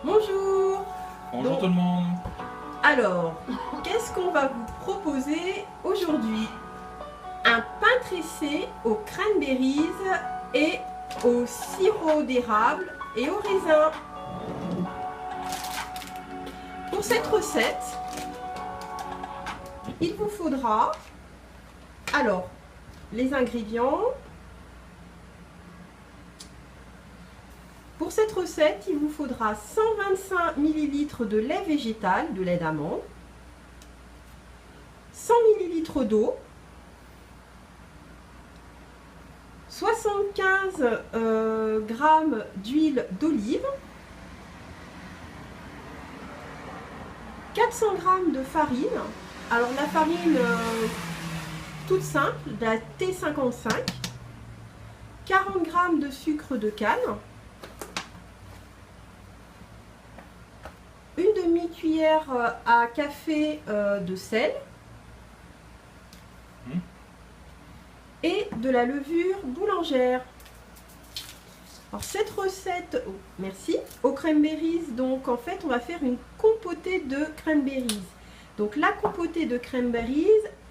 Bonjour. Bonjour tout le monde. Alors, qu'est-ce qu'on va vous proposer aujourd'hui? Un pain tressé aux cranberries et au sirop d'érable et au raisin. Pour cette recette, il vous faudra alors les ingrédients. Pour cette recette, il vous faudra 125 ml de lait végétal, de lait d'amande, 100 ml d'eau, 75 g d'huile d'olive, 400 g de farine. Alors la farine toute simple, de la T55, 40 g de sucre de canne, une demi-cuillère à café de sel et de la levure boulangère. Alors cette recette, merci, aux cranberries, donc en fait on va faire une compotée de cranberries. Donc la compotée de cranberries,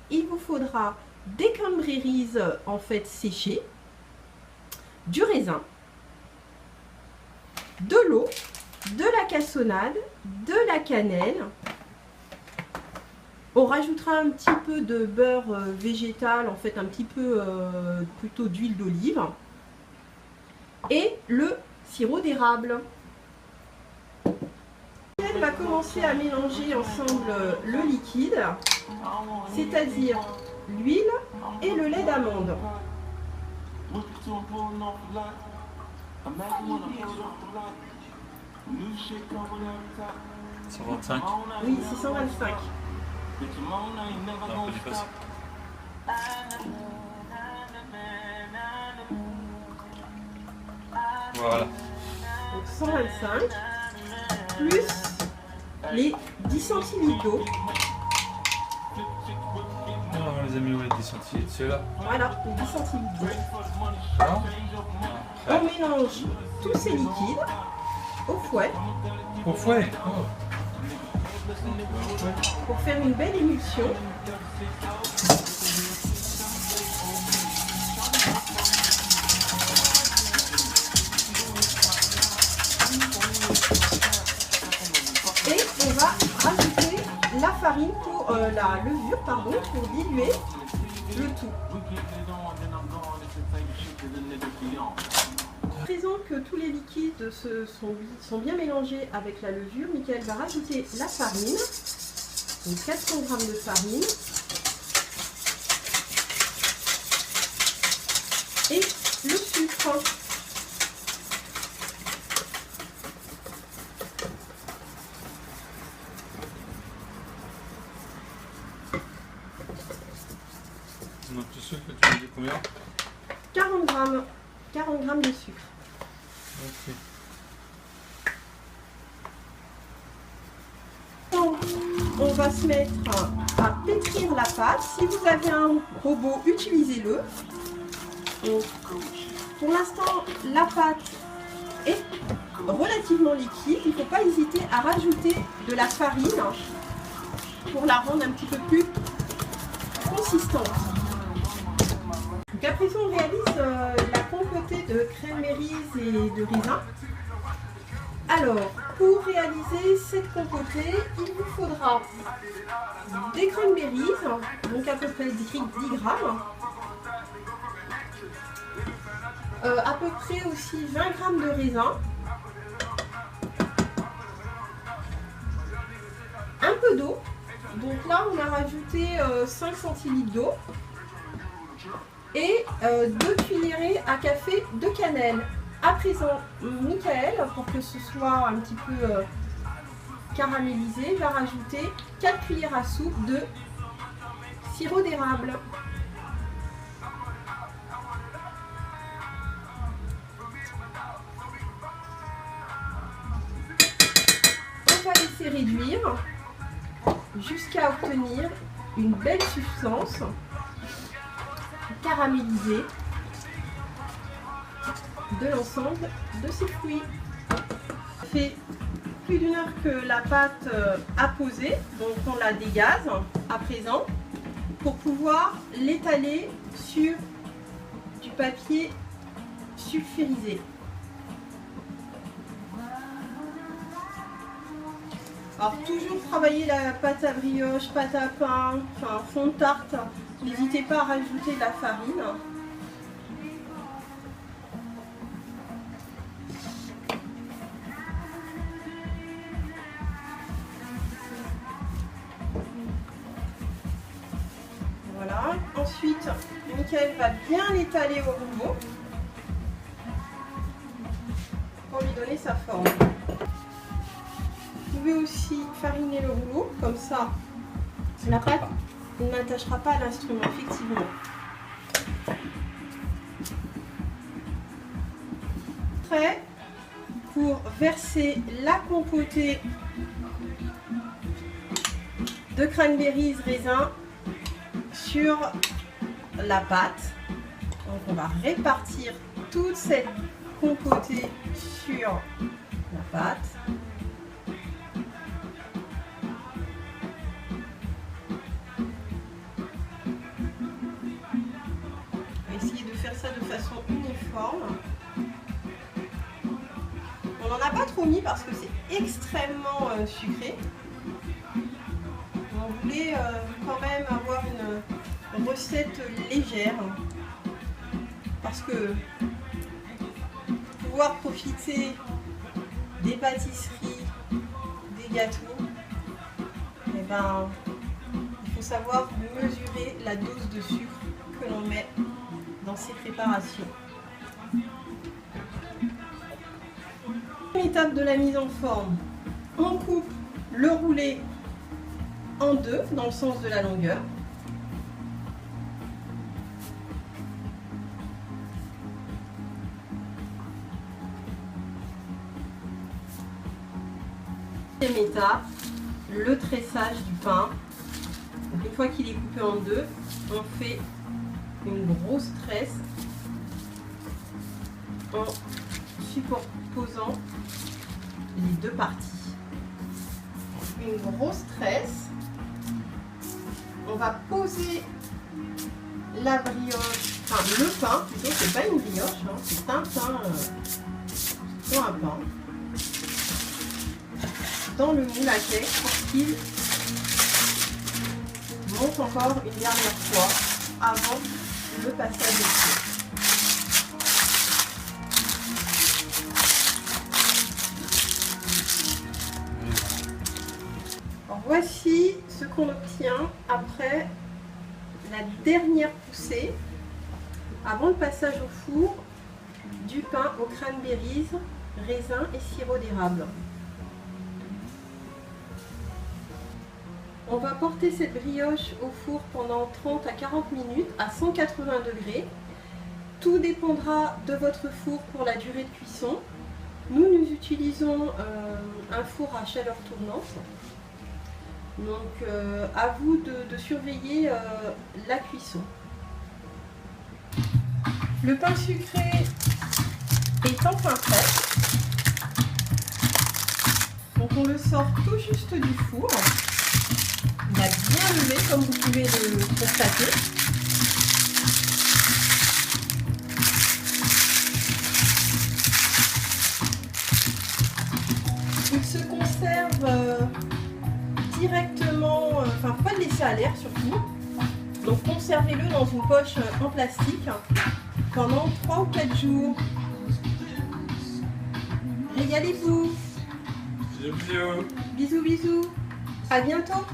il vous faudra des cranberries en fait séchées, du raisin, de l'eau, de la cassonade, de la cannelle. On rajoutera un petit peu de beurre végétal, en fait un petit peu plutôt d'huile d'olive et le sirop d'érable. On va commencer à mélanger ensemble le liquide, c'est-à-dire l'huile et le lait d'amande. 125. Oui, c'est 125. Non, pas ça. Voilà. Donc 125 plus les 10 centilitres d'eau. On les a mis où les 10 centilitres? Ceux-là? Voilà, les 10 centilitres d'eau. Ça? On mélange tous ces liquides au fouet Au fouet. Oh. pour faire une belle émulsion. Et on va rajouter la farine pour la levure, pardon, pour diluer le tout. À présent que tous les liquides sont bien mélangés avec la levure, Michael va rajouter la farine, donc 400 g de farine, et le sucre. Donc tout sucre, tu me dis combien? 40 g de sucre. Ok. Donc, on va se mettre à pétrir la pâte. Si vous avez un robot, utilisez-le. Pour l'instant, la pâte est relativement liquide. Il ne faut pas hésiter à rajouter de la farine pour la rendre un petit peu plus consistante. Donc après ça, on réalise la compotée de cranberries et de raisin. Alors, pour réaliser cette compotée, il vous faudra des cranberries, donc à peu près 10 grammes, à peu près aussi 20 grammes de raisin, un peu d'eau, donc là on a rajouté 5 centilitres d'eau, et 2 cuillerées à café de cannelle. À présent, Michael, pour que ce soit un petit peu caramélisé, va rajouter 4 cuillères à soupe de sirop d'érable. On va laisser réduire jusqu'à obtenir une belle substance caramélisée de l'ensemble de ces fruits. Fait plus d'1 heure que la pâte a posé, donc on la dégaze à présent pour pouvoir l'étaler sur du papier sulfurisé. Alors toujours travailler la pâte à brioche, pâte à pain, enfin fond de tarte, n'hésitez pas à rajouter de la farine. Voilà, ensuite Michael va bien l'étaler au rouleau pour lui donner sa forme. Vous pouvez aussi fariner le rouleau, comme ça la pâte n'attachera pas à l'instrument, effectivement. Prêt pour verser la compotée de cranberries raisin sur la pâte. Donc on va répartir toute cette compotée sur la pâte. Essayer de faire ça de façon uniforme. On n'en a pas trop mis parce que c'est extrêmement sucré. On voulait quand même avoir une recette légère parce que pouvoir profiter des pâtisseries, des gâteaux, et ben, il faut savoir mesurer la dose de sucre que l'on met dans ces préparations. Étape de la mise en forme, on coupe le roulé en deux dans le sens de la longueur. Deuxième étape, le tressage du pain. Donc, une fois qu'il est coupé en deux, on fait une grosse tresse en superposant les deux parties. Une grosse tresse. On va poser la brioche, enfin le pain plutôt, c'est pas une brioche, hein, c'est un pain pour un pain, dans le moule à cake pour qu'il monte encore une dernière fois avant le passage au four. Voici ce qu'on obtient après la dernière poussée, avant le passage au four, du pain aux cranberries, raisin et sirop d'érable. On va porter cette brioche au four pendant 30 à 40 minutes à 180 degrés. Tout dépendra de votre four pour la durée de cuisson. Nous utilisons un four à chaleur tournante. Donc à vous de surveiller la cuisson. Le pain sucré est enfin prêt. Donc on le sort tout juste du four. Il a bien levé comme vous pouvez le constater. Il se conserve directement, enfin pas le laisser à l'air surtout. Donc conservez-le dans une poche en plastique pendant 3 ou 4 jours. Régalez-vous. Bisous, bisous. Bisous, bisous. À bientôt.